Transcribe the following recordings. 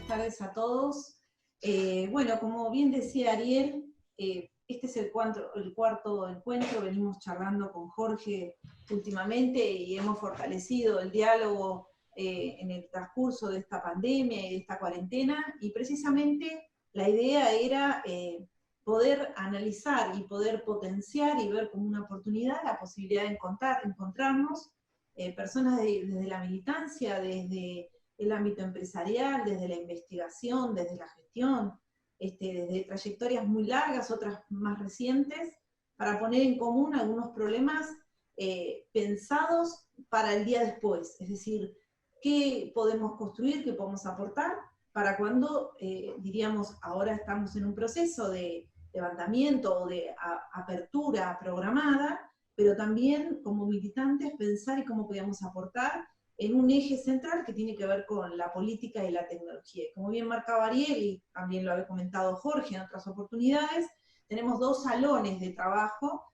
buenas tardes a todos. Bueno, como bien decía Ariel, este es el cuarto encuentro, venimos charlando con Jorge últimamente y hemos fortalecido el diálogo en el transcurso de esta pandemia y de esta cuarentena, y precisamente la idea era poder analizar y poder potenciar y ver como una oportunidad la posibilidad de encontrarnos personas desde la militancia, desde el ámbito empresarial, desde la investigación, desde la gestión, desde trayectorias muy largas, otras más recientes, para poner en común algunos problemas pensados para el día después, es decir, qué podemos construir, qué podemos aportar, para cuando, diríamos, ahora estamos en un proceso de levantamiento o de apertura programada, pero también como militantes pensar y cómo podemos aportar en un eje central que tiene que ver con la política y la tecnología. Como bien marcaba Ariel, y también lo había comentado Jorge en otras oportunidades, tenemos 2 salones de trabajo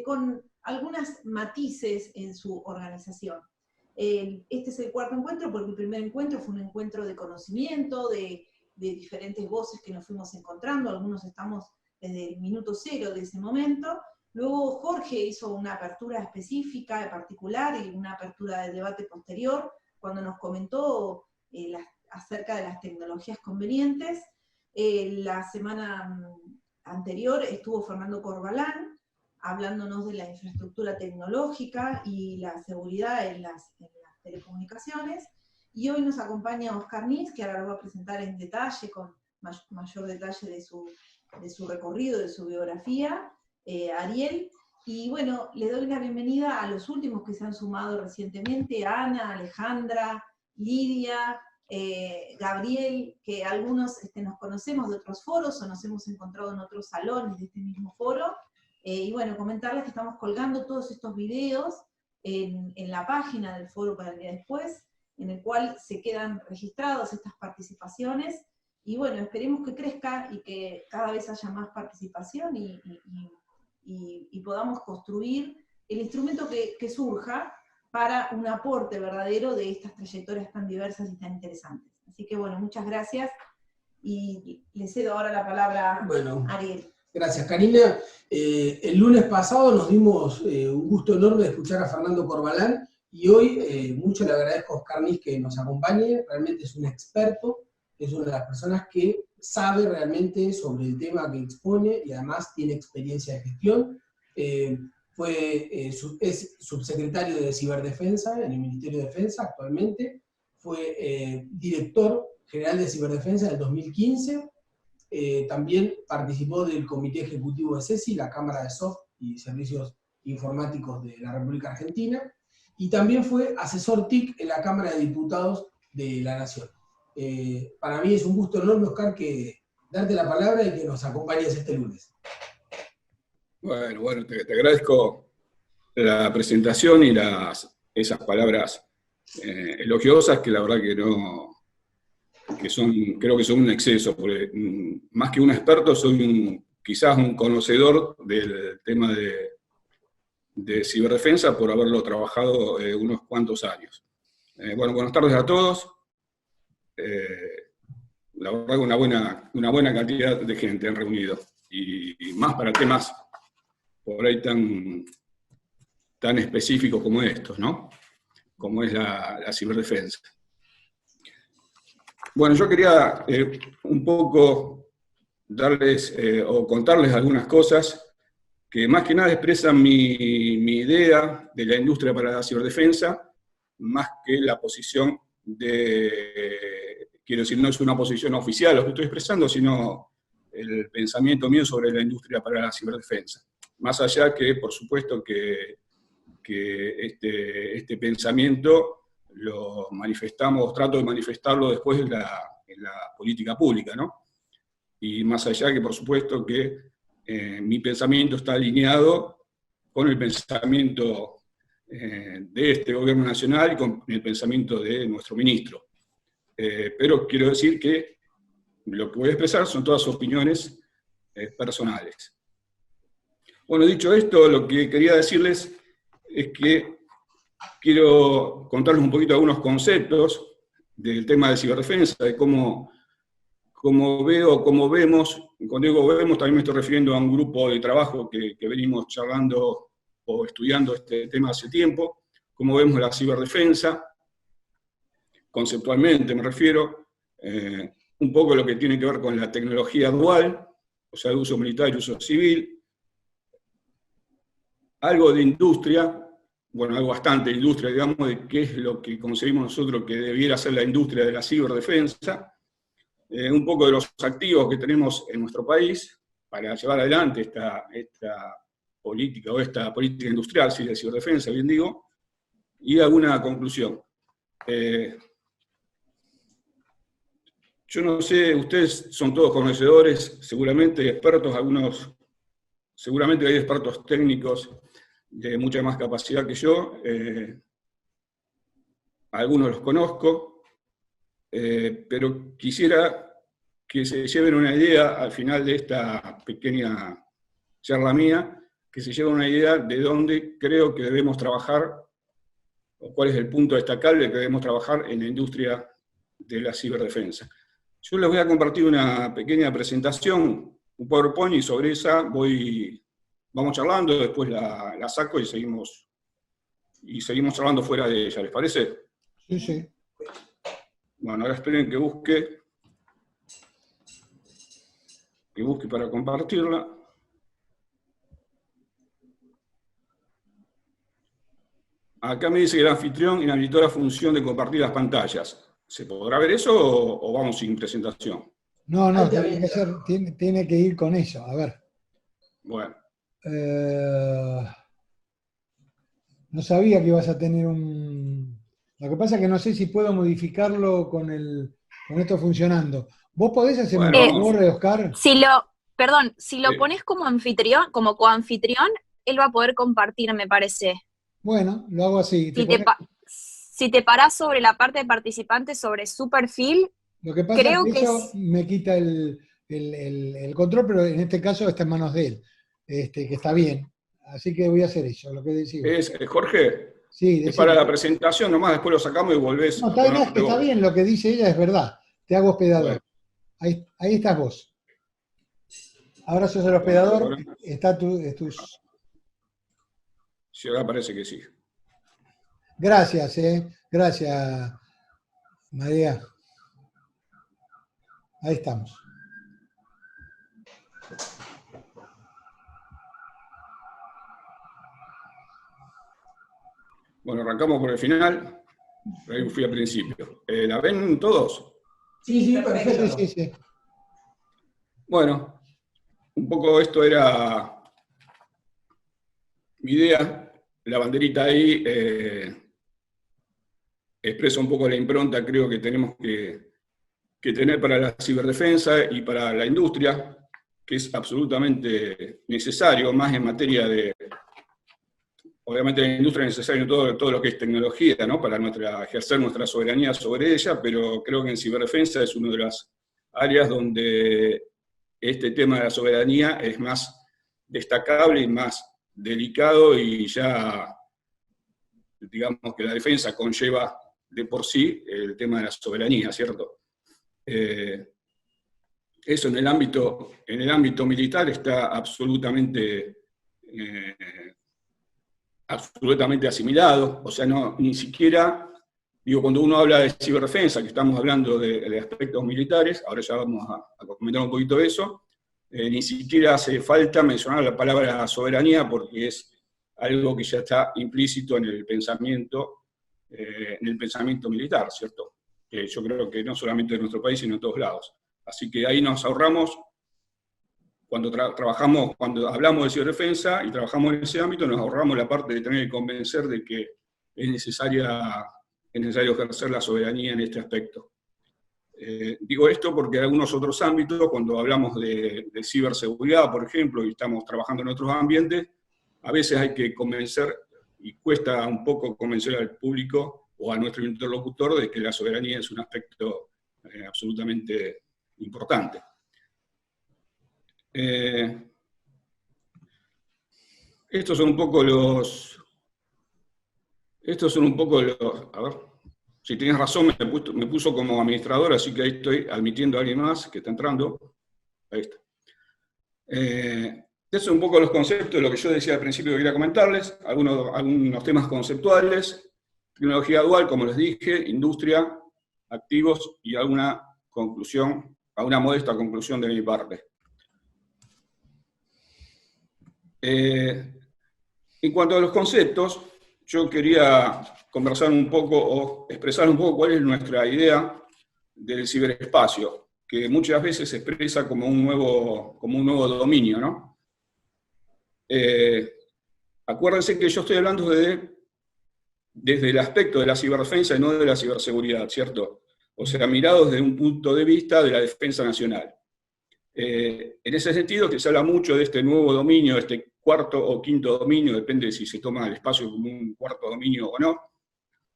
con algunos matices en su organización. Este es el cuarto encuentro, porque el primer encuentro fue un encuentro de conocimiento, de diferentes voces que nos fuimos encontrando, algunos estamos desde el minuto cero de ese momento. Luego Jorge hizo una apertura específica, particular, y una apertura del debate posterior, cuando nos comentó acerca de las tecnologías convenientes. La semana anterior estuvo Fernando Corbalán, hablándonos de la infraestructura tecnológica y la seguridad en las telecomunicaciones. Y hoy nos acompaña Oscar Nis, que ahora lo va a presentar en detalle, con mayor detalle de su recorrido, de su biografía. Ariel, y bueno, le doy la bienvenida a los últimos que se han sumado recientemente, Ana, Alejandra, Lidia, Gabriel, que algunos nos conocemos de otros foros o nos hemos encontrado en otros salones de este mismo foro, y bueno, comentarles que estamos colgando todos estos videos en la página del foro para el día después, en el cual se quedan registradas estas participaciones, y bueno, esperemos que crezca y que cada vez haya más participación y podamos construir el instrumento que surja para un aporte verdadero de estas trayectorias tan diversas y tan interesantes. Así que bueno, muchas gracias, y le cedo ahora la palabra a Ariel. Gracias, Karina. El lunes pasado nos dimos un gusto enorme de escuchar a Fernando Corbalán, y hoy mucho le agradezco a Oscar Nis que nos acompañe. Realmente es un experto, es una de las personas que sabe realmente sobre el tema que expone y además tiene experiencia de gestión. Es subsecretario de Ciberdefensa en el Ministerio de Defensa actualmente, fue director general de Ciberdefensa en el 2015, también participó del Comité Ejecutivo de CESI, la Cámara de Soft y Servicios Informáticos de la República Argentina, y también fue asesor TIC en la Cámara de Diputados de la Nación. Para mí es un gusto enorme, Oscar, darte la palabra y que nos acompañes este lunes. Bueno, te agradezco la presentación y esas palabras elogiosas, que la verdad creo que son un exceso, porque más que un experto soy quizás un conocedor del tema de ciberdefensa por haberlo trabajado unos cuantos años. Bueno, buenas tardes a todos. La verdad que una buena cantidad de gente han reunido, y más para temas por ahí tan específicos como estos, ¿no? Como es la ciberdefensa. Bueno, yo quería un poco darles o contarles algunas cosas que más que nada expresan mi idea de la industria para la ciberdefensa, más que la posición quiero decir, no es una posición oficial lo que estoy expresando, sino el pensamiento mío sobre la industria para la ciberdefensa. Más allá que, por supuesto, que este pensamiento lo manifestamos, trato de manifestarlo después en la política pública, ¿no? Y más allá que, por supuesto, que mi pensamiento está alineado con el pensamiento de este gobierno nacional y con el pensamiento de nuestro ministro. Pero quiero decir que lo que voy a expresar son todas opiniones personales. Bueno, dicho esto, lo que quería decirles es que quiero contarles un poquito algunos conceptos del tema de ciberdefensa, de cómo como vemos, cuando digo vemos, también me estoy refiriendo a un grupo de trabajo que venimos charlando o estudiando este tema hace tiempo, como vemos la ciberdefensa, conceptualmente me refiero, un poco lo que tiene que ver con la tecnología dual, o sea, de uso militar y uso civil, algo de industria, bueno, algo bastante de industria, digamos, de qué es lo que concebimos nosotros que debiera ser la industria de la ciberdefensa, un poco de los activos que tenemos en nuestro país para llevar adelante esta política, o esta política industrial, sí, de ciberdefensa, bien digo, y alguna conclusión. Yo no sé, ustedes son todos conocedores, seguramente expertos, seguramente hay expertos técnicos de mucha más capacidad que yo, algunos los conozco, pero quisiera que se lleven una idea al final de esta pequeña charla mía, que se lleven una idea de dónde creo que debemos trabajar, o cuál es el punto destacable que debemos trabajar en la industria de la ciberdefensa. Yo les voy a compartir una pequeña presentación, un PowerPoint, y sobre esa vamos charlando, después la saco y seguimos charlando fuera de ella, ¿les parece? Sí, sí. Bueno, ahora esperen que busque para compartirla. Acá me dice que el anfitrión inhabilitó la función de compartir las pantallas. ¿Se podrá ver eso o vamos sin presentación? No, tiene que ir con eso. A ver. Bueno. No sabía que ibas a tener un... Lo que pasa es que no sé si puedo modificarlo con esto funcionando. ¿Vos podés hacer un favor, Oscar? Si lo pones como anfitrión, como coanfitrión, él va a poder compartir, me parece. Bueno, lo hago así. Si te parás sobre la parte de participantes, sobre su perfil, lo que pasa es que eso me quita el control, pero en este caso está en manos de él, que está bien. Así que voy a hacer eso, lo que decimos. Jorge, sí, es para la presentación, nomás después lo sacamos y volvés. No, está bien, lo que dice ella es verdad. Te hago hospedador. Bueno. Ahí estás vos. Ahora sos el hospedador, está tus... Sí, ahora parece que sí. Gracias, gracias, María. Ahí estamos. Bueno, arrancamos por el final. Ahí fui al principio. ¿La ven todos? Sí, perfecto. Sí. Bueno, un poco esto era mi idea. La banderita ahí expresa un poco la impronta, creo que tenemos que tener para la ciberdefensa y para la industria, que es absolutamente necesario, más en materia de... Obviamente en la industria es necesario todo lo que es tecnología, ¿no? Para ejercer nuestra soberanía sobre ella, pero creo que en ciberdefensa es una de las áreas donde este tema de la soberanía es más destacable y más delicado, y ya, digamos que la defensa conlleva de por sí el tema de la soberanía, ¿cierto? Eso en el ámbito militar está absolutamente asimilado, o sea, ni siquiera, digo, cuando uno habla de ciberdefensa, que estamos hablando de aspectos militares, ahora ya vamos a comentar un poquito de eso, ni siquiera hace falta mencionar la palabra soberanía, porque es algo que ya está implícito en el pensamiento militar, ¿cierto? Que yo creo que no solamente en nuestro país, sino en todos lados. Así que ahí nos ahorramos, cuando hablamos de ciberdefensa y trabajamos en ese ámbito, nos ahorramos la parte de tener que convencer de que es necesario ejercer la soberanía en este aspecto. Digo esto porque en algunos otros ámbitos, cuando hablamos de ciberseguridad, por ejemplo, y estamos trabajando en otros ambientes, a veces hay que convencer, y cuesta un poco convencer al público o a nuestro interlocutor de que la soberanía es un aspecto absolutamente importante. Estos son un poco los... A ver, Si tienes razón, me puso como administrador, así que ahí estoy admitiendo a alguien más que está entrando. Ahí está. Esos son un poco los conceptos de lo que yo decía al principio que quería comentarles, algunos temas conceptuales, tecnología dual, como les dije, industria, activos y alguna modesta conclusión de mi parte. En cuanto a los conceptos, yo quería conversar un poco o expresar un poco cuál es nuestra idea del ciberespacio, que muchas veces se expresa como un nuevo dominio, ¿no? Acuérdense que yo estoy hablando desde el aspecto de la ciberdefensa y no de la ciberseguridad, ¿cierto? O sea, mirados desde un punto de vista de la defensa nacional. En ese sentido, que se habla mucho de este nuevo dominio, este cuarto o quinto dominio, depende de si se toma el espacio como un cuarto dominio o no.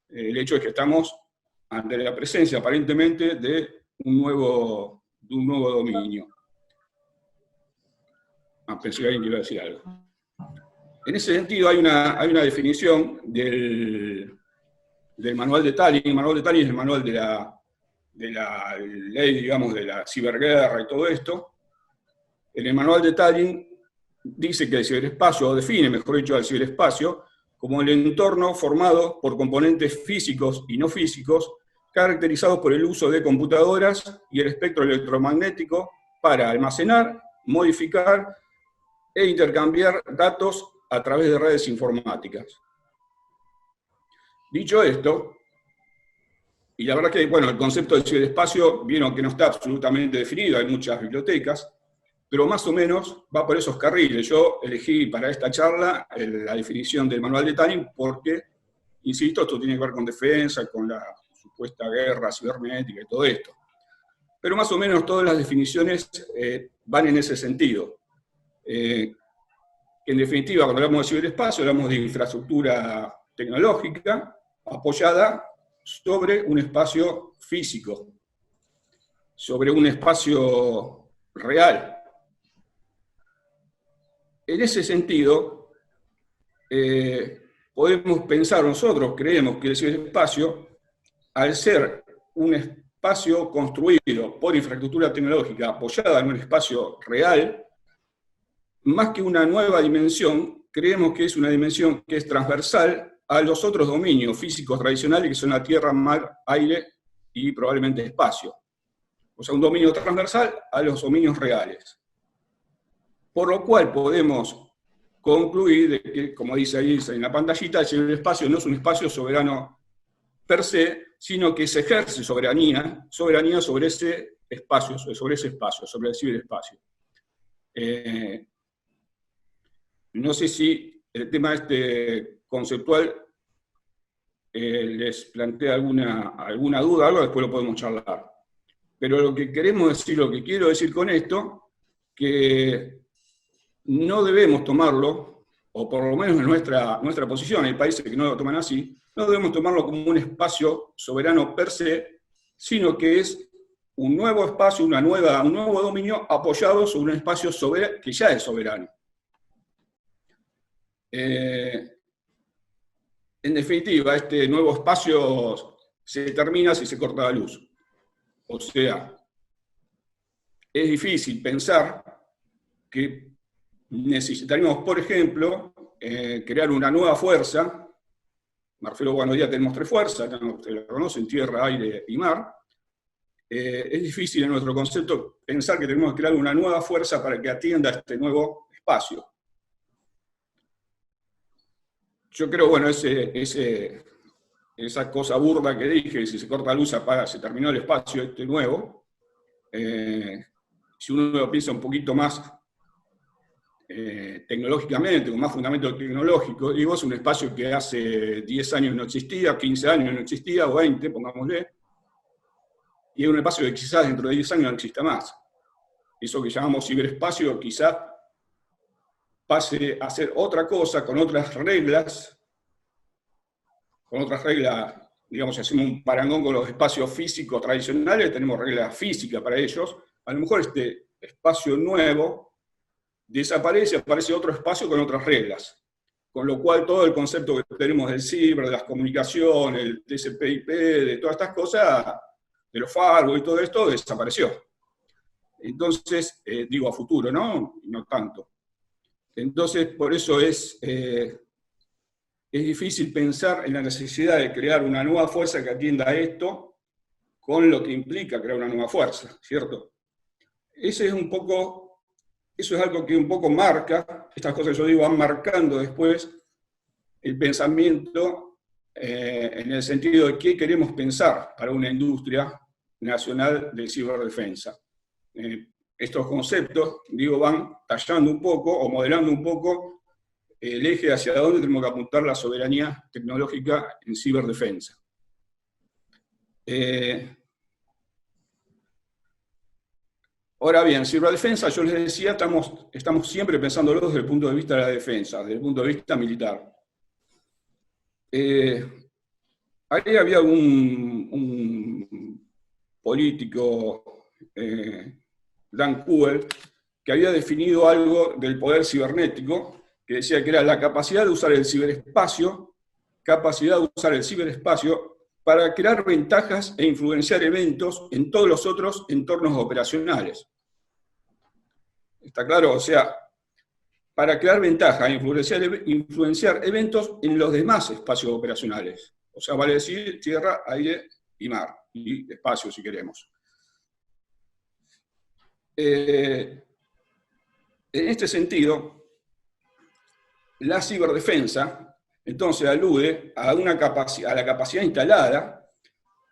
El hecho es que estamos ante la presencia, aparentemente, de un nuevo dominio. Pensé que alguien iba a decir algo. En ese sentido, hay una definición del manual de Tallinn. El manual de Tallinn es el manual de la ley, digamos, de la ciberguerra y todo esto. En el manual de Tallinn dice que el ciberespacio, o define, mejor dicho, al ciberespacio como el entorno formado por componentes físicos y no físicos, caracterizados por el uso de computadoras y el espectro electromagnético para almacenar, modificar e intercambiar datos a través de redes informáticas. Dicho esto, y la verdad que, bueno, el concepto del ciberespacio, vieron que no está absolutamente definido, hay muchas bibliotecas, pero más o menos va por esos carriles. Yo elegí para esta charla la definición del manual de Tallinn porque, insisto, esto tiene que ver con defensa, con la supuesta guerra cibernética y todo esto. Pero más o menos todas las definiciones van en ese sentido. En definitiva, cuando hablamos de ciberespacio, hablamos de infraestructura tecnológica apoyada sobre un espacio físico, sobre un espacio real. En ese sentido, podemos pensar nosotros, creemos que el ciberespacio, al ser un espacio construido por infraestructura tecnológica apoyada en un espacio real, más que una nueva dimensión, creemos que es una dimensión que es transversal a los otros dominios físicos tradicionales que son la tierra, mar, aire y probablemente espacio. O sea, un dominio transversal a los dominios reales. Por lo cual podemos concluir de que, como dice ahí en la pantallita, el ciberespacio no es un espacio soberano per se, sino que se ejerce soberanía sobre ese espacio, sobre el ciberespacio. No sé si el tema conceptual les plantea alguna duda, algo, después lo podemos charlar. Pero lo que quiero decir con esto, que no debemos tomarlo, o por lo menos en nuestra posición, hay países que no lo toman así, no debemos tomarlo como un espacio soberano per se, sino que es un nuevo espacio, un nuevo dominio apoyado sobre un espacio que ya es soberano. En definitiva, este nuevo espacio se termina si se corta la luz. O sea, es difícil pensar que necesitaríamos, por ejemplo, crear una nueva fuerza. Me refiero, bueno, hoy día tenemos 3 fuerzas, ustedes la conocen, tierra, aire y mar. Es difícil en nuestro concepto pensar que tenemos que crear una nueva fuerza para que atienda este nuevo espacio. Yo creo, bueno, esa cosa burda que dije, si se corta la luz, apaga, se terminó el espacio nuevo. Si uno lo piensa un poquito más tecnológicamente, con más fundamento tecnológico, digo, es un espacio que hace 10 años no existía, 15 años no existía, o 20, pongámosle, y es un espacio que quizás dentro de 10 años no exista más. Eso que llamamos ciberespacio quizás pase a ser otra cosa, con otras reglas, digamos, si hacemos un parangón con los espacios físicos tradicionales, tenemos reglas físicas para ellos. A lo mejor este espacio nuevo desaparece, aparece otro espacio con otras reglas. con lo cual todo el concepto que tenemos del ciber, de las comunicaciones, el TCP/IP, de todas estas cosas, de los firewall y todo esto, desapareció. Entonces, digo a futuro, ¿no? No tanto. Entonces, por eso es difícil pensar en la necesidad de crear una nueva fuerza que atienda a esto, con lo que implica crear una nueva fuerza, ¿cierto? Eso es algo que un poco marca, estas cosas que yo digo van marcando después el pensamiento en el sentido de qué queremos pensar para una industria nacional de ciberdefensa. Estos conceptos, digo, van tallando un poco o modelando un poco el eje hacia dónde tenemos que apuntar la soberanía tecnológica en ciberdefensa. Ahora bien, ciberdefensa, yo les decía, estamos siempre pensándolo desde el punto de vista de la defensa, desde el punto de vista militar. Ahí había un político, Dan Kuhl, que había definido algo del poder cibernético, que decía que era la capacidad de usar el ciberespacio, para crear ventajas e influenciar eventos en todos los otros entornos operacionales. ¿Está claro? O sea, para crear ventajas e influenciar eventos en los demás espacios operacionales. O sea, vale decir tierra, aire y mar, y espacio si queremos. En este sentido, la ciberdefensa entonces alude a la capacidad instalada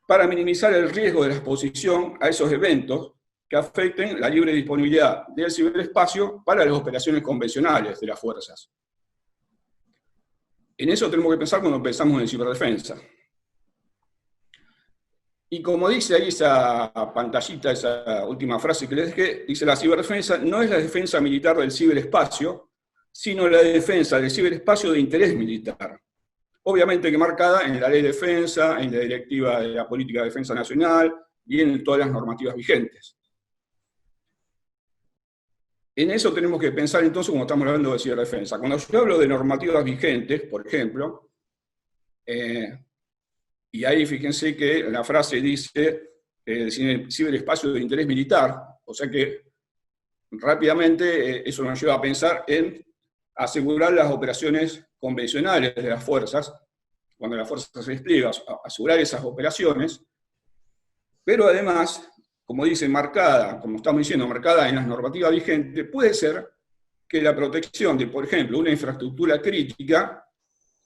para minimizar el riesgo de la exposición a esos eventos que afecten la libre disponibilidad del ciberespacio para las operaciones convencionales de las fuerzas. En eso tenemos que pensar cuando pensamos en ciberdefensa. Y como dice ahí esa pantallita, esa última frase que les dejé, dice: la ciberdefensa no es la defensa militar del ciberespacio, sino la defensa del ciberespacio de interés militar. Obviamente que marcada en la Ley de Defensa, en la Directiva de la Política de Defensa Nacional y en todas las normativas vigentes. En eso tenemos que pensar entonces cuando estamos hablando de ciberdefensa. Cuando yo hablo de normativas vigentes, por ejemplo, y ahí fíjense que la frase dice ciberespacio de interés militar, o sea que rápidamente eso nos lleva a pensar en asegurar las operaciones convencionales de las fuerzas, cuando la fuerza se despliega, asegurar esas operaciones, pero además, como dice, marcada, como estamos diciendo, marcada en las normativas vigentes, puede ser que la protección de, por ejemplo, una infraestructura crítica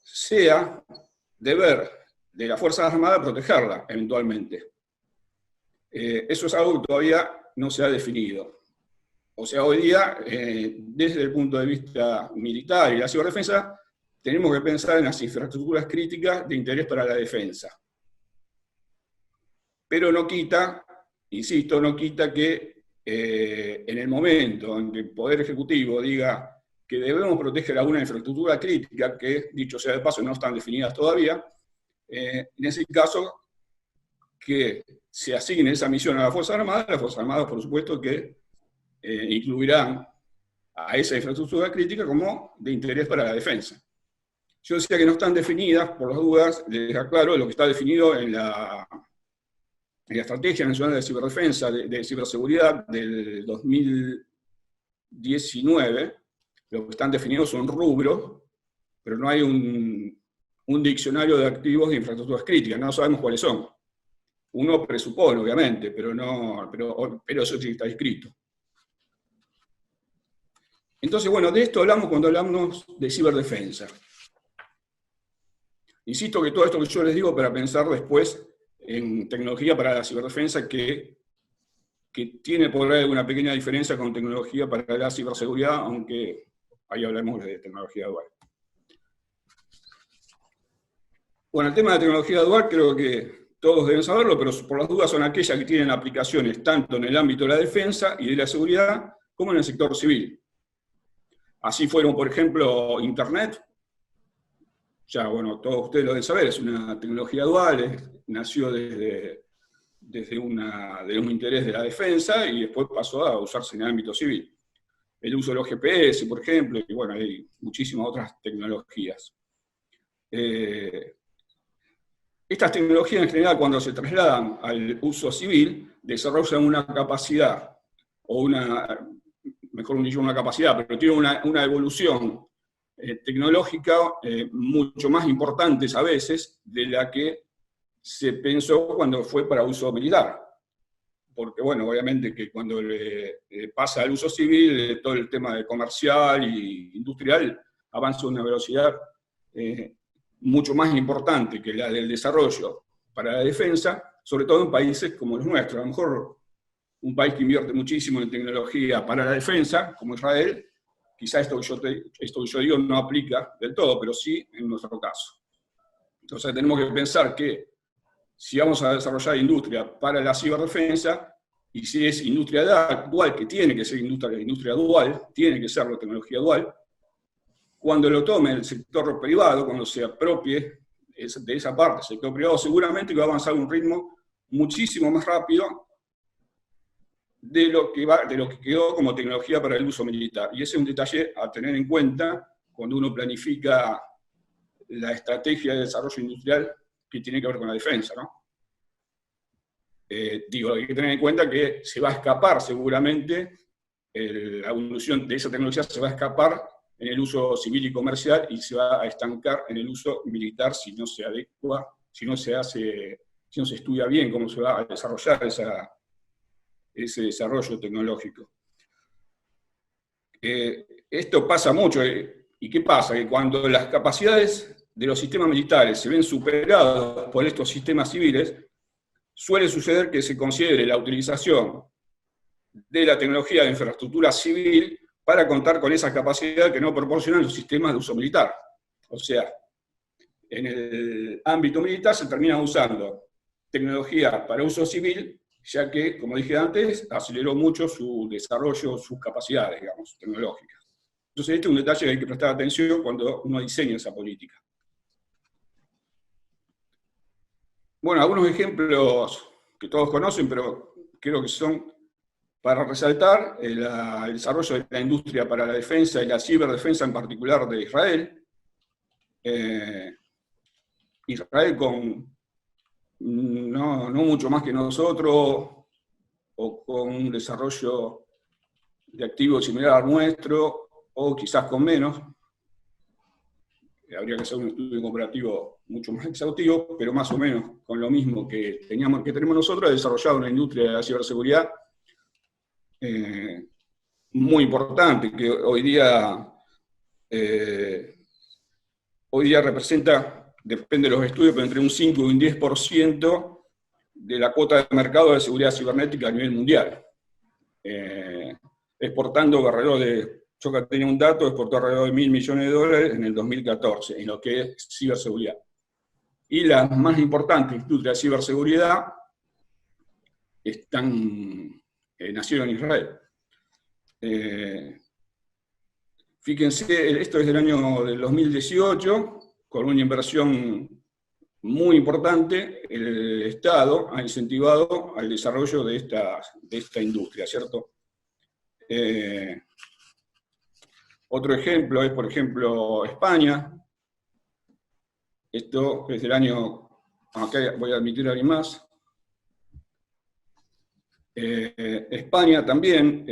sea deber de las Fuerzas Armadas protegerla, eventualmente. Eso es algo que todavía no se ha definido. O sea, hoy día, desde el punto de vista militar y la ciberdefensa, tenemos que pensar en las infraestructuras críticas de interés para la defensa. Pero no quita, insisto, no quita que en el momento en que el Poder Ejecutivo diga que debemos proteger alguna infraestructura crítica, que, dicho sea de paso, no están definidas todavía, en ese caso, que se asigne esa misión a las Fuerzas Armadas, por supuesto que incluirán a esa infraestructura crítica como de interés para la defensa. Yo decía que no están definidas, por las dudas, les aclaro lo que está definido en la Estrategia Nacional de Ciberdefensa, de Ciberseguridad del 2019. Lo que están definidos son rubros, pero no hay un diccionario de activos de infraestructuras críticas, no sabemos cuáles son. Uno presupone, obviamente, pero eso sí está escrito. Entonces, bueno, de esto hablamos cuando hablamos de ciberdefensa. Insisto que todo esto que yo les digo para pensar después en tecnología para la ciberdefensa que tiene por ahí alguna pequeña diferencia con tecnología para la ciberseguridad, aunque ahí hablamos de tecnología dual. Bueno, el tema de tecnología dual creo que todos deben saberlo, pero por las dudas son aquellas que tienen aplicaciones tanto en el ámbito de la defensa y de la seguridad como en el sector civil. Así fueron, por ejemplo, Internet. Ya, bueno, todos ustedes lo deben saber, es una tecnología dual, nació desde un interés de la defensa y después pasó a usarse en el ámbito civil. el uso de los GPS, por ejemplo, y bueno, hay muchísimas otras tecnologías. Estas tecnologías en general, cuando se trasladan al uso civil, desarrollan una capacidad, o mejor dicho, una capacidad, pero tienen una evolución tecnológica mucho más importantes a veces de la que se pensó cuando fue para uso militar. Porque, bueno, obviamente que cuando pasa al uso civil, todo el tema de comercial e industrial avanza a una velocidad mucho más importante que la del desarrollo para la defensa, sobre todo en países como los nuestros. A lo mejor un país que invierte muchísimo en tecnología para la defensa, como Israel, quizá esto que yo digo no aplica del todo, pero sí en nuestro caso. Entonces tenemos que pensar que si vamos a desarrollar industria para la ciberdefensa, y si es industria dual, que tiene que ser industria dual, tiene que ser la tecnología dual, cuando lo tome el sector privado, cuando se apropie de esa parte del sector privado, seguramente va a avanzar a un ritmo muchísimo más rápido de lo que quedó como tecnología para el uso militar. Y ese es un detalle a tener en cuenta cuando uno planifica la estrategia de desarrollo industrial que tiene que ver con la defensa, ¿no? Hay que tener en cuenta que se va a escapar seguramente, la evolución de esa tecnología se va a escapar en el uso civil y comercial y se va a estancar en el uso militar si no se adecua, si no se estudia bien cómo se va a desarrollar ese desarrollo tecnológico. Esto pasa mucho, ¿y qué pasa? Que cuando las capacidades de los sistemas militares se ven superadas por estos sistemas civiles, suele suceder que se considere la utilización de la tecnología de infraestructura civil para contar con esa capacidad que no proporcionan los sistemas de uso militar. O sea, en el ámbito militar se termina usando tecnología para uso civil, ya que, como dije antes, aceleró mucho su desarrollo, sus capacidades, digamos, tecnológicas. Entonces, este es un detalle que hay que prestar atención cuando uno diseña esa política. Bueno, algunos ejemplos que todos conocen, pero creo que son para resaltar el desarrollo de la industria para la defensa y la ciberdefensa en particular de Israel. Israel con no mucho más que nosotros, o con un desarrollo de activos similar al nuestro, o quizás con menos. Habría que hacer un estudio comparativo mucho más exhaustivo, pero más o menos con lo mismo que tenemos nosotros, ha desarrollado una industria de la ciberseguridad muy importante, que hoy día representa, depende de los estudios, pero entre un 5 y un 10% de la cuota de mercado de seguridad cibernética a nivel mundial. Exportando alrededor de, yo que tenía un dato, exportó alrededor de $1.000 millones en el 2014, en lo que es ciberseguridad. Y las más importantes industrias de ciberseguridad nacieron en Israel. Fíjense, esto es del año del 2018, con una inversión muy importante, el Estado ha incentivado al desarrollo de esta industria, ¿cierto? Otro ejemplo es, por ejemplo, España. Esto es del año, acá voy a admitir a alguien más. España también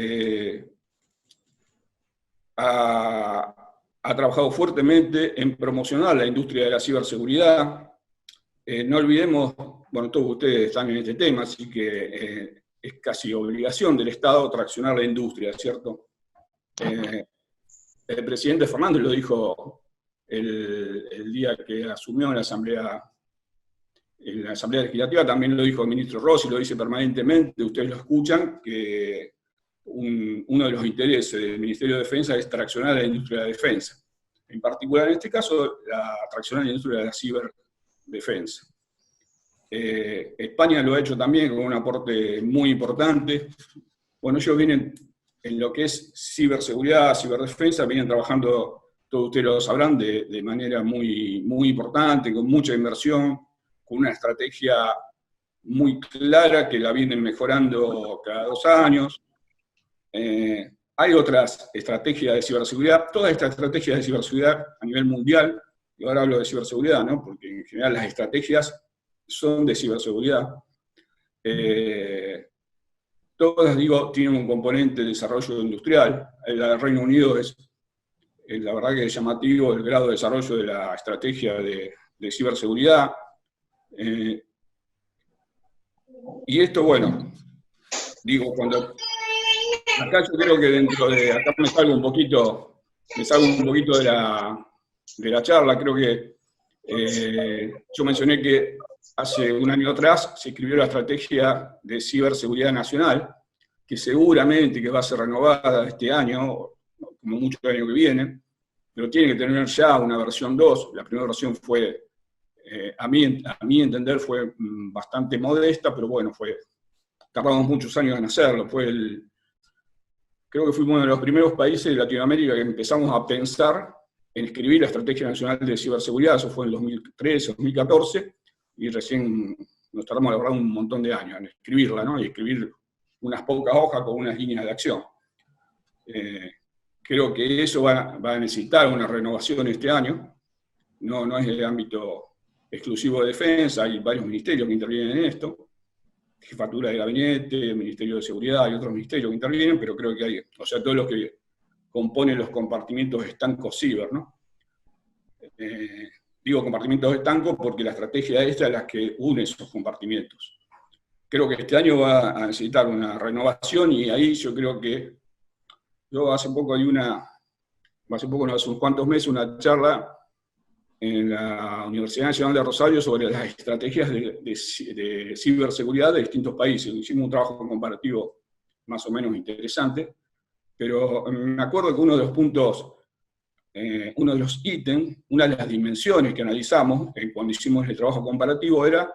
ha trabajado fuertemente en promocionar la industria de la ciberseguridad. No olvidemos, bueno, todos ustedes están en este tema, así que es casi obligación del Estado traccionar la industria, ¿cierto? El presidente Fernández lo dijo el día que asumió en la Asamblea Legislativa, también lo dijo el ministro Rossi, lo dice permanentemente, ustedes lo escuchan, que uno de los intereses del Ministerio de Defensa es traccionar la industria de defensa. En particular, en este caso, traccionar la industria de la ciberdefensa. España lo ha hecho también con un aporte muy importante. Bueno, ellos vienen en lo que es ciberseguridad, ciberdefensa, vienen trabajando, todos ustedes lo sabrán, de manera muy, muy importante, con mucha inversión, con una estrategia muy clara que la vienen mejorando cada 2 años. hay otras estrategias de ciberseguridad, todas estas estrategias de ciberseguridad a nivel mundial, y ahora hablo de ciberseguridad, ¿no? Porque en general las estrategias son de ciberseguridad. Todas, digo, tienen un componente de desarrollo industrial. El Reino Unido es, la verdad que es llamativo el grado de desarrollo de la estrategia de ciberseguridad. Y esto, bueno, digo, cuando... Acá yo creo que dentro de... Acá me salgo un poquito de la charla. Creo que yo mencioné que hace un año atrás se escribió la estrategia de ciberseguridad nacional, que seguramente que va a ser renovada este año, como mucho el año que viene, pero tiene que tener ya una versión 2. La primera versión fue, a mi entender, fue bastante modesta, pero bueno, tardamos muchos años en hacerlo. Creo que fuimos uno de los primeros países de Latinoamérica que empezamos a pensar en escribir la Estrategia Nacional de Ciberseguridad. Eso fue en 2013, 2014, y recién nos tardamos, la verdad, un montón de años en escribirla, ¿no? Y escribir unas pocas hojas con unas líneas de acción. Creo que eso va a necesitar una renovación este año. No es el ámbito exclusivo de defensa, hay varios ministerios que intervienen en esto. Jefatura de Gabinete, Ministerio de Seguridad y otros ministerios que intervienen, pero creo que hay, o sea, todos los que componen los compartimientos estancos ciber, ¿no? Digo compartimentos estancos porque la estrategia esta es la que une esos compartimentos. Creo que este año va a necesitar una renovación, y ahí yo creo que, hace unos cuantos meses, una charla en la Universidad Nacional de Rosario sobre las estrategias de ciberseguridad de distintos países. Hicimos un trabajo comparativo más o menos interesante, pero me acuerdo que uno de los puntos, uno de los ítems, una de las dimensiones que analizamos cuando hicimos el trabajo comparativo era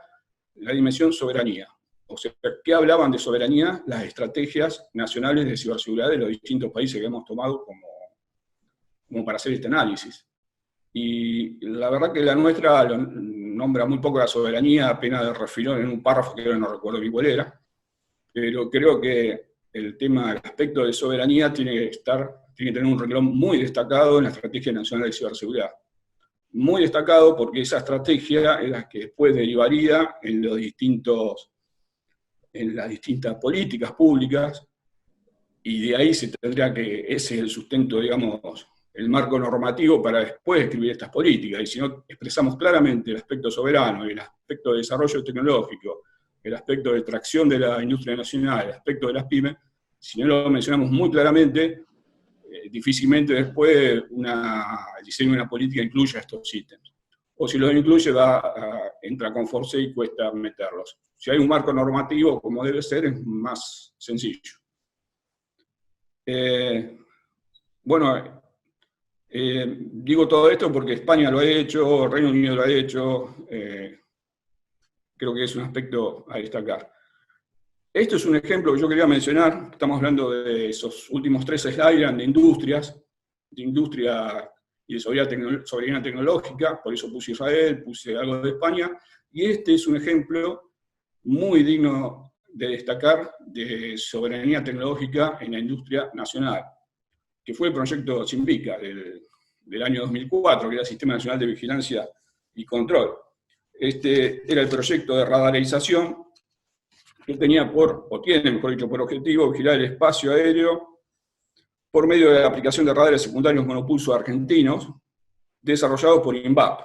la dimensión soberanía. O sea, ¿qué hablaban de soberanía? Las estrategias nacionales de ciberseguridad de los distintos países que hemos tomado como para hacer este análisis. Y la verdad que la nuestra nombra muy poco la soberanía, apenas de refilón en un párrafo que ahora no recuerdo bien cuál era, pero creo que el aspecto de soberanía tiene que tener un renglón muy destacado en la Estrategia Nacional de Ciberseguridad. Muy destacado porque esa estrategia es la que después derivaría en las distintas políticas públicas, y de ahí ese es el sustento, digamos, el marco normativo para después escribir estas políticas. Y si no expresamos claramente el aspecto soberano, el aspecto de desarrollo tecnológico, el aspecto de tracción de la industria nacional, el aspecto de las pymes, si no lo mencionamos muy claramente, difícilmente después el diseño de una política incluya estos ítems. O si los incluye, entra con fuerza y cuesta meterlos. Si hay un marco normativo, como debe ser, es más sencillo. Digo todo esto porque España lo ha hecho, Reino Unido lo ha hecho, creo que es un aspecto a destacar. Esto es un ejemplo que yo quería mencionar. Estamos hablando de esos últimos 3 slides de industria y de soberanía tecnológica, por eso puse Israel, puse algo de España, y este es un ejemplo muy digno de destacar de soberanía tecnológica en la industria nacional, que fue el proyecto Simbica del año 2004, que era el Sistema Nacional de Vigilancia y Control. Este era el proyecto de radarización que tiene, mejor dicho, por objetivo vigilar el espacio aéreo por medio de la aplicación de radares secundarios monopulso argentinos desarrollados por INVAP.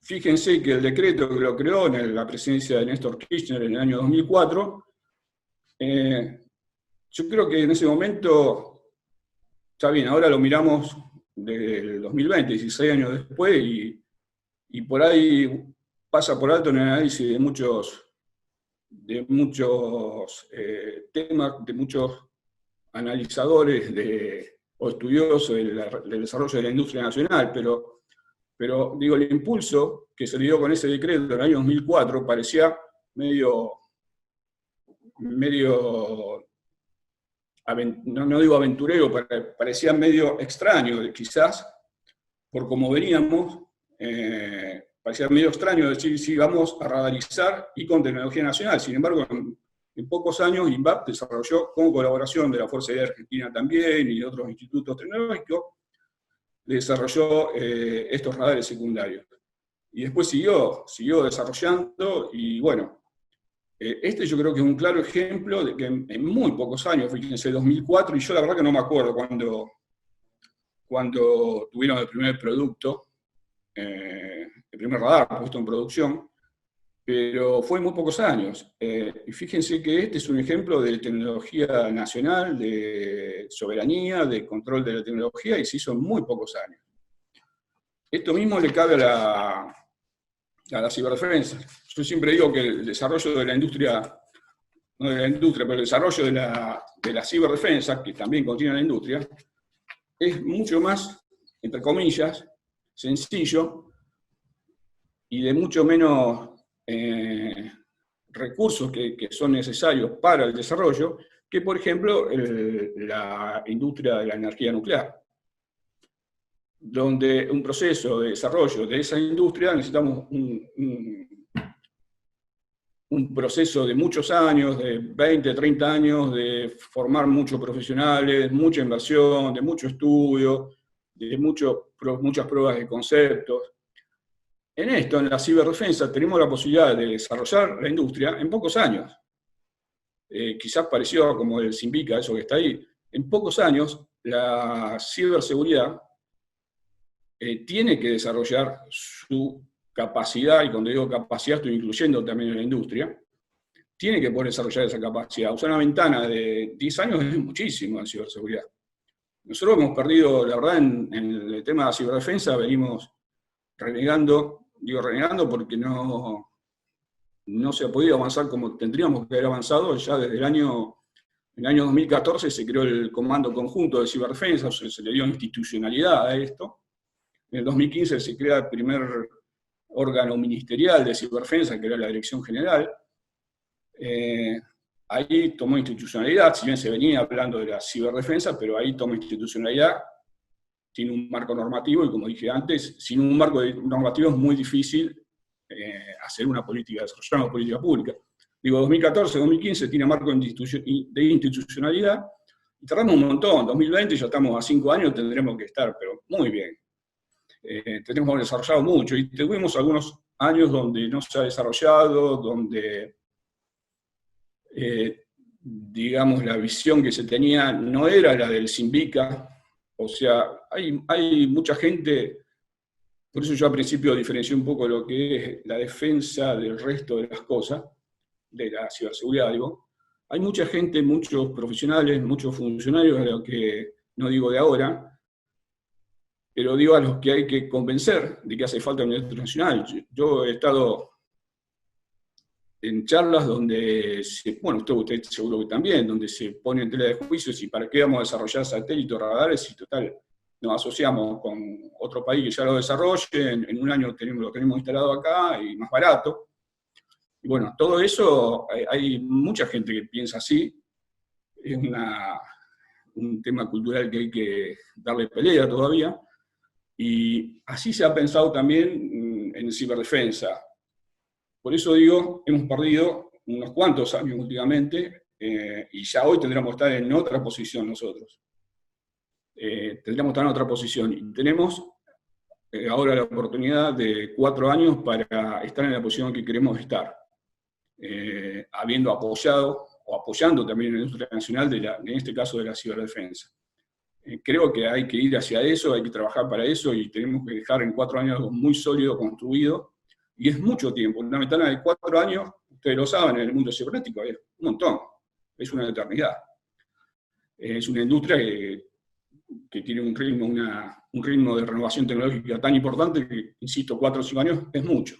Fíjense que el decreto que lo creó en la presidencia de Néstor Kirchner en el año 2004, yo creo que en ese momento, está bien, ahora lo miramos del 2020, 16 años después, y por ahí pasa por alto en el análisis de muchos temas, de muchos analizadores o estudiosos del desarrollo de la industria nacional, pero digo, el impulso que se le dio con ese decreto en el año 2004 parecía medio no digo aventurero, parecía medio extraño, quizás, por cómo veníamos, parecía medio extraño decir si vamos a radarizar y con tecnología nacional. Sin embargo, En pocos años, INVAP desarrolló, con colaboración de la Fuerza Aérea Argentina también y de otros institutos tecnológicos, desarrolló estos radares secundarios. Y después siguió desarrollando, y bueno, este yo creo que es un claro ejemplo de que en muy pocos años, fíjense, 2004, y yo la verdad que no me acuerdo cuando tuvieron el primer producto, el primer radar puesto en producción, pero fue en muy pocos años. Y fíjense que este es un ejemplo de tecnología nacional, de soberanía, de control de la tecnología, y se hizo en muy pocos años. Esto mismo le cabe a la ciberdefensa. Yo siempre digo que el desarrollo de la industria, no de la industria, pero el desarrollo de la ciberdefensa, que también contiene la industria, es mucho más, entre comillas, sencillo y de mucho menos recursos que son necesarios para el desarrollo que, por ejemplo, la industria de la energía nuclear, donde un proceso de desarrollo de esa industria necesitamos un proceso de muchos años, de 20, 30 años, de formar muchos profesionales, mucha inversión, de mucho estudio, de muchas pruebas de conceptos. En la ciberdefensa, tenemos la posibilidad de desarrollar la industria en pocos años. Quizás parecido como el Simbica, eso que está ahí. En pocos años, la ciberseguridad tiene que desarrollar su capacidad, y cuando digo capacidad estoy incluyendo también en la industria, tiene que poder desarrollar esa capacidad. Usar una ventana de 10 años es muchísimo en ciberseguridad. Nosotros hemos perdido, la verdad, en el tema de la ciberdefensa, venimos renegando, digo renegando porque no se ha podido avanzar como tendríamos que haber avanzado. Ya desde el año 2014 se creó el Comando Conjunto de Ciberdefensa, o sea, se le dio institucionalidad a esto. En el 2015 se crea el primer órgano ministerial de ciberdefensa, que era la Dirección General. Ahí tomó institucionalidad, si bien se venía hablando de la ciberdefensa, pero ahí tomó institucionalidad, tiene un marco normativo, y como dije antes, sin un marco normativo es muy difícil hacer una política, desarrollar una política pública. Digo, 2014, 2015 tiene marco de institucionalidad, y tardamos un montón. 2020 ya estamos a 5 años, tendremos que estar, pero muy bien. Tenemos desarrollado mucho, y tuvimos algunos años donde no se ha desarrollado, donde, digamos, la visión que se tenía no era la del Simbica. O sea, hay mucha gente, por eso yo al principio diferencié un poco lo que es la defensa del resto de las cosas, de la ciberseguridad, digo. Hay mucha gente, muchos profesionales, muchos funcionarios, de lo que no digo de ahora, pero digo a los que hay que convencer de que hace falta una industria nacional. Yo he estado en charlas donde, usted seguro que también, donde se pone en tela de juicio si para qué vamos a desarrollar satélites o radares, y total, nos asociamos con otro país que ya lo desarrolle, en un año lo tenemos instalado acá y más barato. Y bueno, todo eso, hay mucha gente que piensa así, es un tema cultural que hay que darle pelea todavía, y así se ha pensado también en ciberdefensa. Por eso digo, hemos perdido unos cuantos años últimamente, y ya hoy tendríamos que estar en otra posición nosotros. Tendríamos que estar en otra posición, y tenemos ahora la oportunidad de 4 años para estar en la posición que queremos estar, habiendo apoyado, o apoyando también la industria nacional, en este caso de la ciberdefensa. Creo que hay que ir hacia eso, hay que trabajar para eso, y tenemos que dejar en 4 años algo muy sólido, construido, y es mucho tiempo. Una ventana de 4 años, ustedes lo saben, en el mundo cibernético es un montón, es una eternidad. Es una industria que tiene un ritmo de renovación tecnológica tan importante que, insisto, 4 o 5 años es mucho.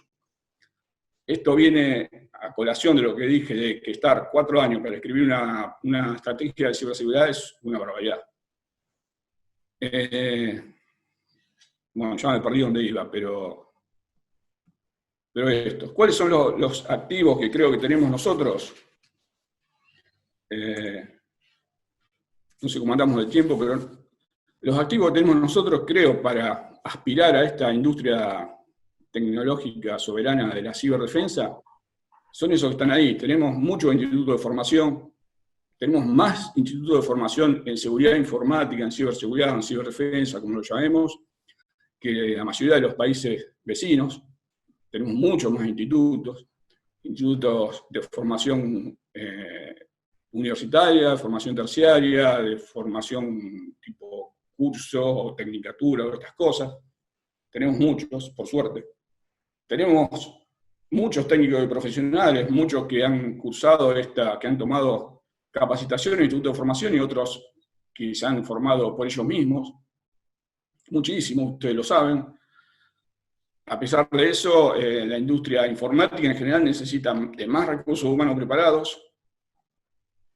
Esto viene a colación de lo que dije, de que estar 4 años para escribir una estrategia de ciberseguridad es una barbaridad. Bueno, ya me perdí donde iba, pero esto. ¿Cuáles son los activos que creo que tenemos nosotros? No sé cómo andamos de tiempo, pero los activos que tenemos nosotros, creo, para aspirar a esta industria tecnológica soberana de la ciberdefensa, son esos que están ahí. Tenemos muchos institutos de formación, tenemos más institutos de formación en seguridad informática, en ciberseguridad, en ciberdefensa, como lo llamemos, que la mayoría de los países vecinos. Tenemos muchos más institutos de formación universitaria, de formación terciaria, de formación tipo curso o tecnicatura o estas cosas. Tenemos muchos, por suerte. Tenemos muchos técnicos y profesionales, muchos que han cursado que han tomado capacitación en institutos de formación y otros que se han formado por ellos mismos. Muchísimos, ustedes lo saben. A pesar de eso, la industria informática en general necesita de más recursos humanos preparados.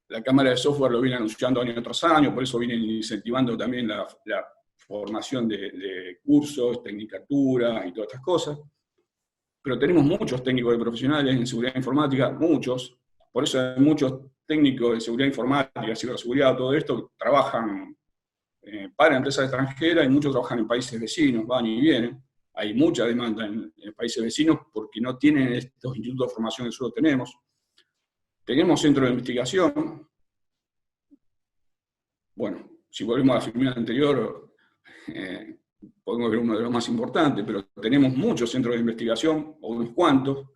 La Cámara de Software lo viene anunciando año tras año, por eso vienen incentivando también la formación de cursos, tecnicatura y todas estas cosas. Pero tenemos muchos técnicos y profesionales en seguridad informática, muchos. Por eso hay muchos técnicos de seguridad informática, ciberseguridad, todo esto, que trabajan para empresas extranjeras y muchos trabajan en países vecinos, van y vienen. Hay mucha demanda en países vecinos porque no tienen estos institutos de formación que nosotros tenemos. Tenemos centros de investigación. Bueno, si volvemos a la figura anterior, podemos ver uno de los más importantes, pero tenemos muchos centros de investigación, o unos cuantos.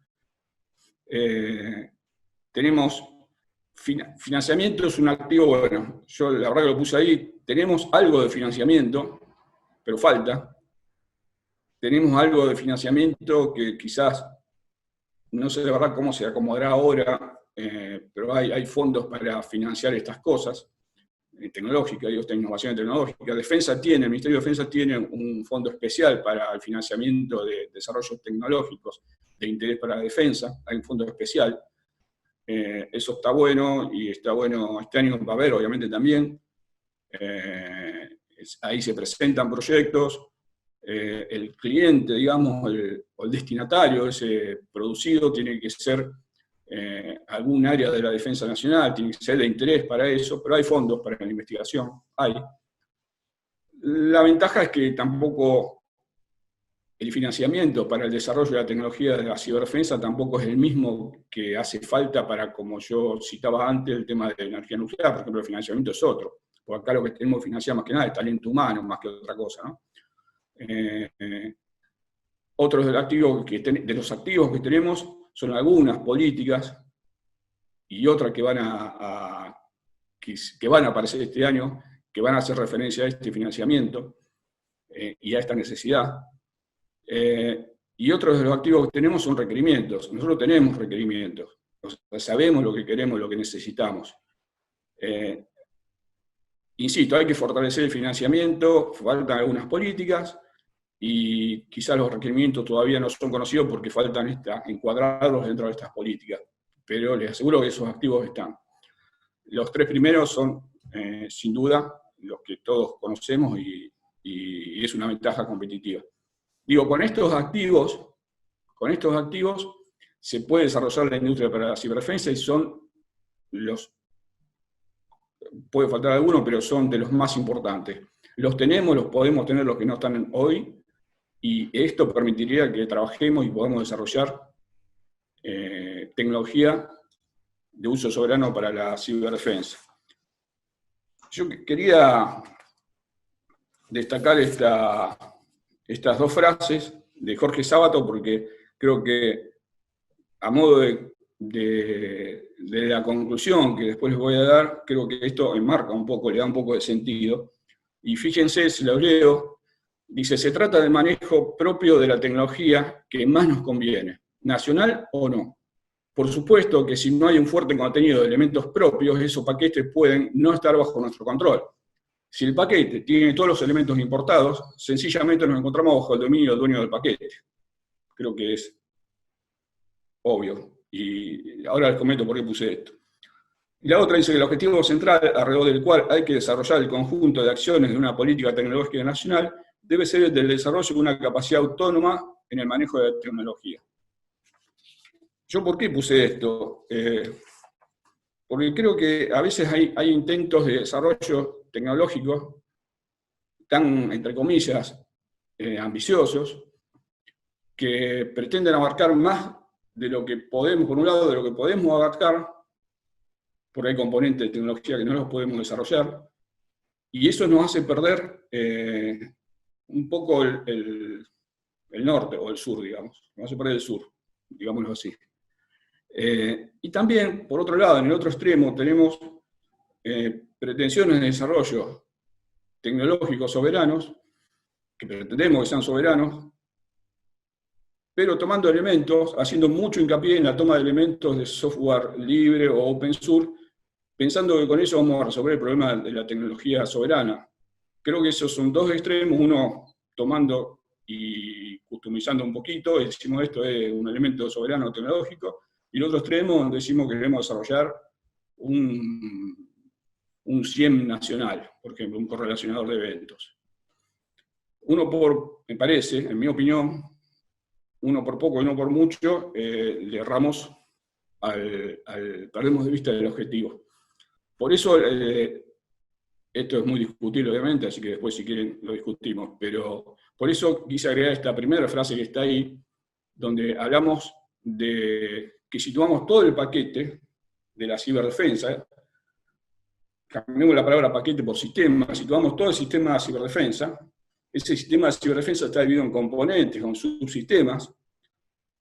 Tenemos financiamiento, es un activo, bueno, yo la verdad que lo puse ahí, tenemos algo de financiamiento, pero falta. Tenemos algo de financiamiento que quizás, no sé de verdad cómo se acomodará ahora, pero hay fondos para financiar estas cosas, tecnológicas, esta innovación tecnológica. El Ministerio de Defensa tiene un fondo especial para el financiamiento de desarrollos tecnológicos de interés para la defensa, hay un fondo especial. Eso está bueno, y está bueno, este año va a haber obviamente también. Ahí se presentan proyectos. El cliente, digamos, o el destinatario de ese producido tiene que ser algún área de la defensa nacional, tiene que ser de interés para eso, pero hay fondos para la investigación, hay. La ventaja es que tampoco el financiamiento para el desarrollo de la tecnología de la ciberdefensa tampoco es el mismo que hace falta para, como yo citaba antes, el tema de la energía nuclear. Por ejemplo, el financiamiento es otro, porque acá lo que tenemos financiado más que nada es talento humano, más que otra cosa, ¿no? Otros de los activos que tenemos son algunas políticas y otras que van a aparecer este año, que van a hacer referencia a este financiamiento y a esta necesidad. Y otros de los activos que tenemos son requerimientos. Nosotros tenemos requerimientos, o sea, sabemos lo que queremos, lo que necesitamos. Insisto, hay que fortalecer el financiamiento, faltan algunas políticas, y quizás los requerimientos todavía no son conocidos porque faltan encuadrarlos dentro de estas políticas. Pero les aseguro que esos activos están. Los tres primeros son, sin duda, los que todos conocemos y es una ventaja competitiva. Digo, con estos activos se puede desarrollar la industria para la ciberdefensa y puede faltar algunos, pero son de los más importantes. Los tenemos, los podemos tener los que no están hoy, y esto permitiría que trabajemos y podamos desarrollar tecnología de uso soberano para la ciberdefensa. Yo quería destacar estas dos frases de Jorge Sábato, porque creo que a modo de la conclusión que después les voy a dar, creo que esto enmarca un poco, le da un poco de sentido. Y fíjense, si lo leo, dice: se trata del manejo propio de la tecnología que más nos conviene, nacional o no. Por supuesto que si no hay un fuerte contenido de elementos propios, esos paquetes pueden no estar bajo nuestro control. Si el paquete tiene todos los elementos importados, sencillamente nos encontramos bajo el dominio del dueño del paquete. Creo que es obvio. Y ahora les comento por qué puse esto. Y la otra dice que el objetivo central alrededor del cual hay que desarrollar el conjunto de acciones de una política tecnológica nacional debe ser el del desarrollo de una capacidad autónoma en el manejo de la tecnología. ¿Yo por qué puse esto? Porque creo que a veces hay intentos de desarrollo tecnológico tan, entre comillas, ambiciosos, que pretenden abarcar más de lo que podemos, por un lado, de lo que podemos abarcar, porque hay componentes de tecnología que no los podemos desarrollar, y eso nos hace perder un poco el norte, o el sur, digamos, nos hace perder el sur, digámoslo así. Y también, por otro lado, en el otro extremo, tenemos pretensiones de desarrollo tecnológicos soberanos, que pretendemos que sean soberanos, pero tomando elementos, haciendo mucho hincapié en la toma de elementos de software libre o open source, pensando que con eso vamos a resolver el problema de la tecnología soberana. Creo que esos son dos extremos, uno tomando y customizando un poquito, decimos esto es un elemento soberano tecnológico, y el otro extremo donde decimos que queremos desarrollar un SIEM nacional, por ejemplo, un correlacionador de eventos. Me parece, en mi opinión, uno por poco y no por mucho, le erramos perdemos de vista el objetivo. Por eso, esto es muy discutible obviamente, así que después si quieren lo discutimos, pero por eso quise agregar esta primera frase que está ahí, donde hablamos de que situamos todo el paquete de la ciberdefensa, cambiamos la palabra paquete por sistema, situamos todo el sistema de ciberdefensa. Ese sistema de ciberdefensa está dividido en componentes, con subsistemas,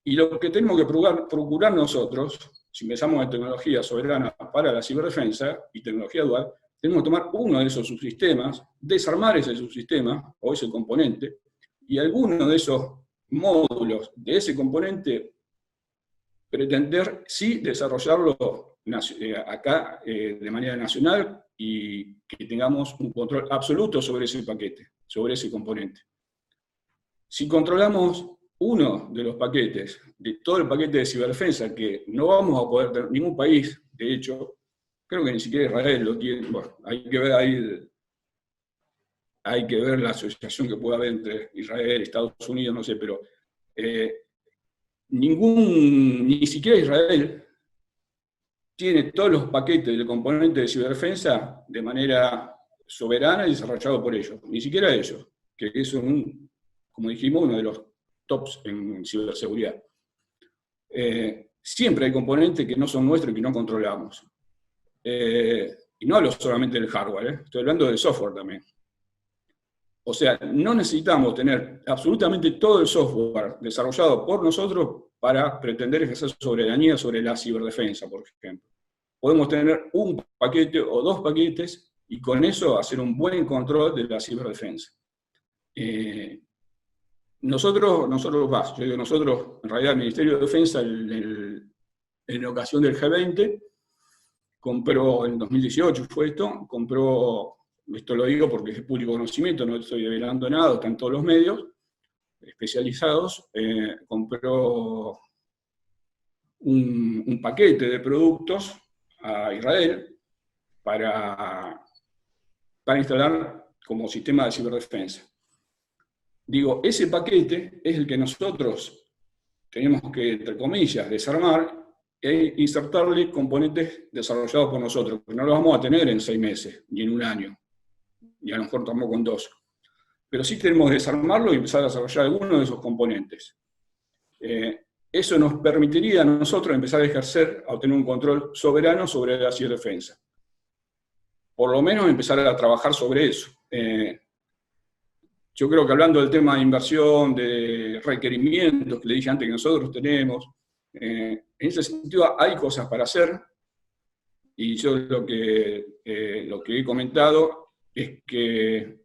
y lo que tenemos que procurar nosotros, si pensamos en tecnología soberana para la ciberdefensa y tecnología dual, tenemos que tomar uno de esos subsistemas, desarmar ese subsistema o ese componente, y alguno de esos módulos de ese componente pretender sí desarrollarlo acá de manera nacional y que tengamos un control absoluto sobre ese paquete, sobre ese componente. Si controlamos uno de los paquetes, de todo el paquete de ciberdefensa, que no vamos a poder tener, ningún país, de hecho, creo que ni siquiera Israel lo tiene, bueno, hay que ver ahí, hay que ver la asociación que pueda haber entre Israel y Estados Unidos, no sé, pero ni siquiera Israel tiene todos los paquetes de componentes de ciberdefensa de manera soberana y desarrollado por ellos. Ni siquiera ellos, que son, como dijimos, uno de los tops en ciberseguridad. Siempre hay componentes que no son nuestros y que no controlamos. Y no hablo solamente del hardware, estoy hablando del software también. O sea, no necesitamos tener absolutamente todo el software desarrollado por nosotros para pretender ejercer soberanía sobre la ciberdefensa, por ejemplo. Podemos tener un paquete o dos paquetes y con eso hacer un buen control de la ciberdefensa. Nosotros, en realidad el Ministerio de Defensa, en ocasión del G20, compró, en 2018 fue esto, esto lo digo porque es de público conocimiento, no estoy develando nada, están todos los medios especializados, compró un paquete de productos a Israel para instalar como sistema de ciberdefensa. Digo, ese paquete es el que nosotros tenemos que, entre comillas, desarmar e insertarle componentes desarrollados por nosotros, que no los vamos a tener en 6 meses, ni en un año, ni a lo mejor tampoco en 2. Pero sí tenemos que desarmarlo y empezar a desarrollar alguno de esos componentes. Eso nos permitiría a nosotros empezar a ejercer, a obtener un control soberano sobre la ciberdefensa. Por lo menos empezar a trabajar sobre eso. Yo creo que hablando del tema de inversión, de requerimientos, que le dije antes que nosotros tenemos, en ese sentido hay cosas para hacer, y yo lo que he comentado es que,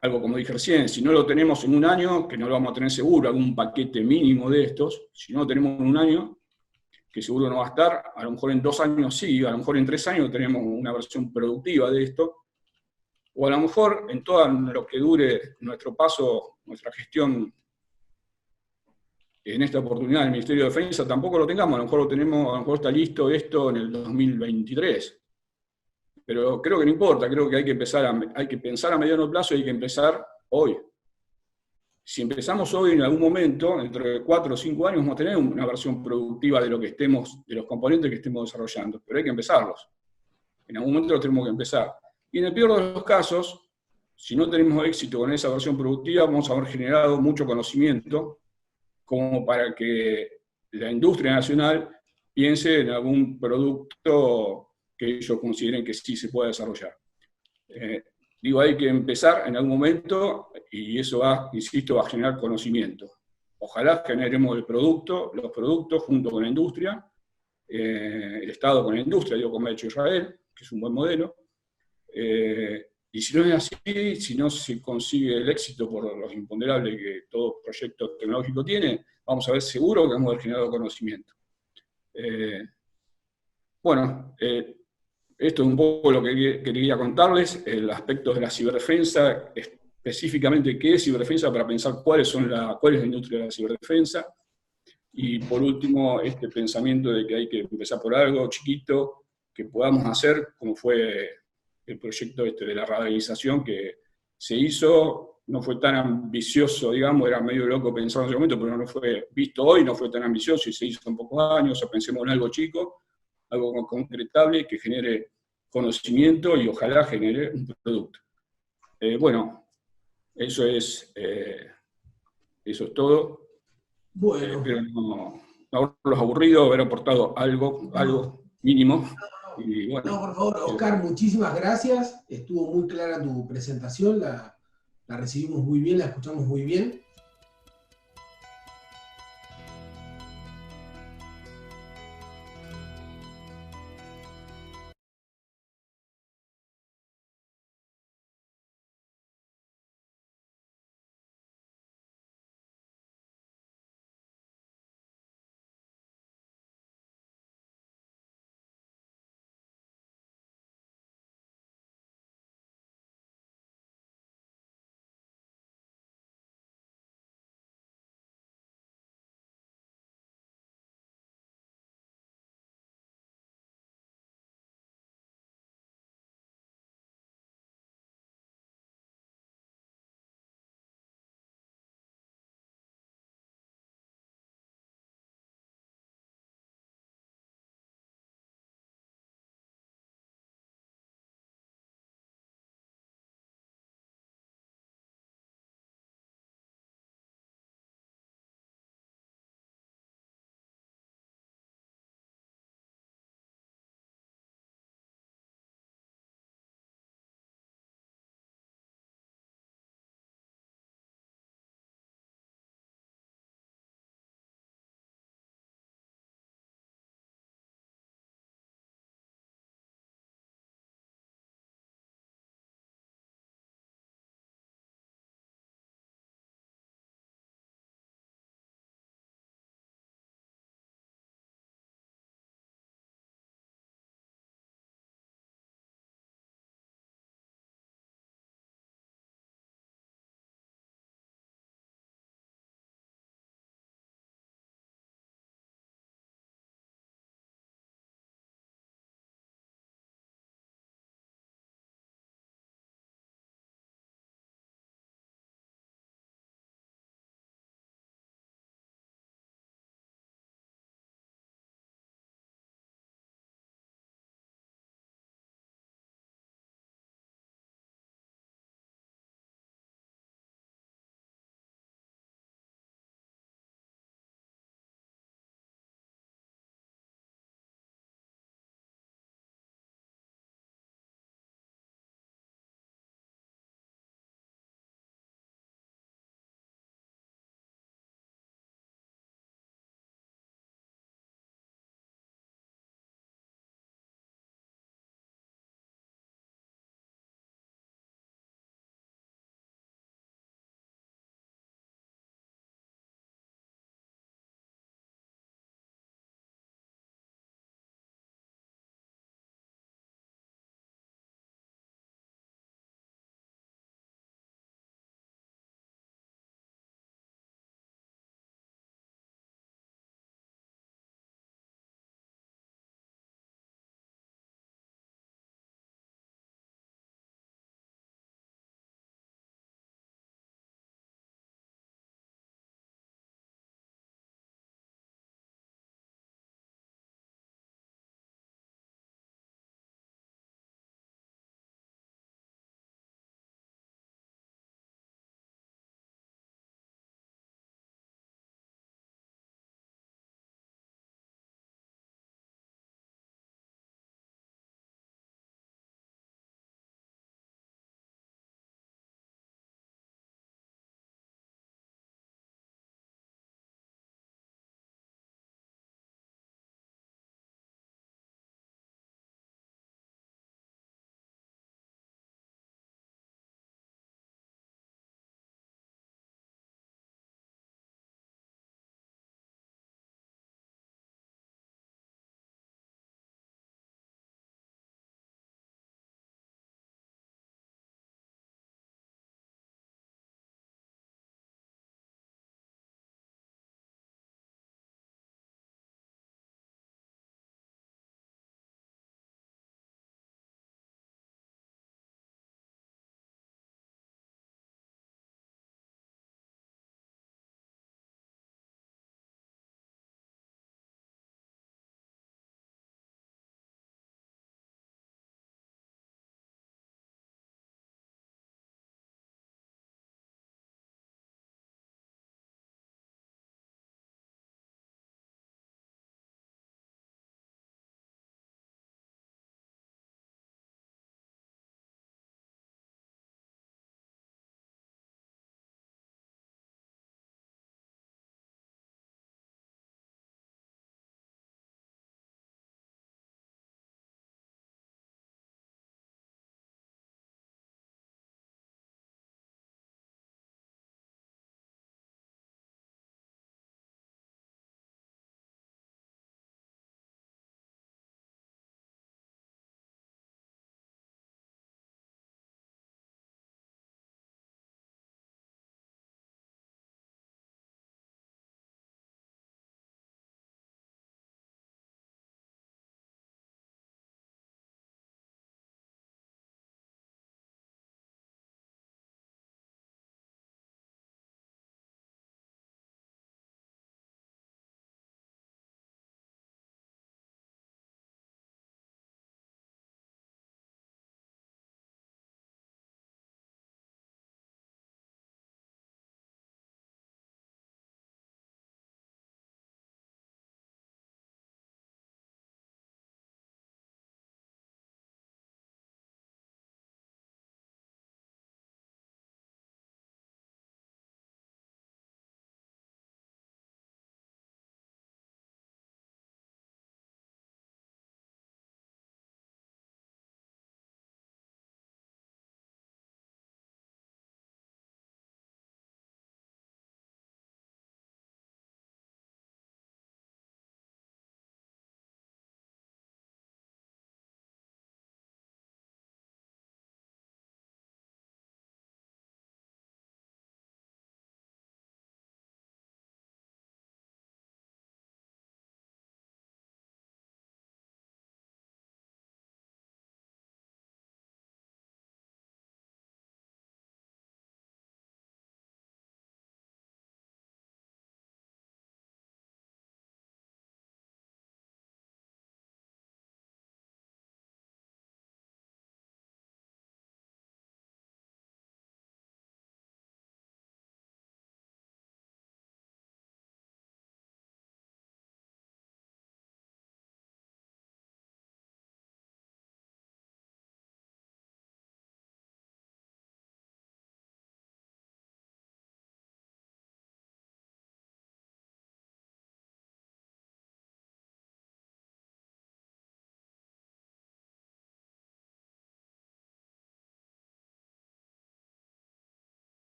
algo como dije recién, si no lo tenemos en un año, que no lo vamos a tener seguro, algún paquete mínimo de estos, si no lo tenemos en un año, que seguro no va a estar, a lo mejor en 2 años sí, a lo mejor en 3 años tenemos una versión productiva de esto, o a lo mejor en todo lo que dure nuestro paso, nuestra gestión en esta oportunidad del Ministerio de Defensa, tampoco lo tengamos, a lo mejor lo tenemos, a lo mejor está listo esto en el 2023. Pero creo que no importa, creo que hay que pensar a mediano plazo y hay que empezar hoy. Si empezamos hoy, en algún momento, dentro de 4 o 5 años, vamos a tener una versión productiva de de los componentes que estemos desarrollando, pero hay que empezarlos. En algún momento los tenemos que empezar. Y en el peor de los casos, si no tenemos éxito con esa versión productiva, vamos a haber generado mucho conocimiento como para que la industria nacional piense en algún producto que ellos consideren que sí se pueda desarrollar. Digo, hay que empezar en algún momento, y eso va, insisto, a generar conocimiento. Ojalá generemos los productos junto con la industria, el Estado con la industria, digo, como ha hecho Israel, que es un buen modelo. Y si no es así, si no se consigue el éxito por los imponderables que todo proyecto tecnológico tiene, vamos a ver seguro que hemos generado conocimiento. Esto es un poco lo que quería contarles, el aspecto de la ciberdefensa, específicamente qué es ciberdefensa, para pensar cuál es la industria de la ciberdefensa. Y por último, este pensamiento de que hay que empezar por algo chiquito que podamos hacer, como fue el proyecto de la radarización que se hizo. No fue tan ambicioso, digamos, era medio loco pensar en ese momento, pero no fue visto hoy, no fue tan ambicioso y se hizo en pocos años. O pensemos en algo chico, algo concretable que genere conocimiento y ojalá genere un producto. Eso es todo. Bueno. Espero no haberlos aburrido, haber aportado algo mínimo. Y bueno, no, por favor, Oscar, muchísimas gracias. Estuvo muy clara tu presentación, la recibimos muy bien, la escuchamos muy bien.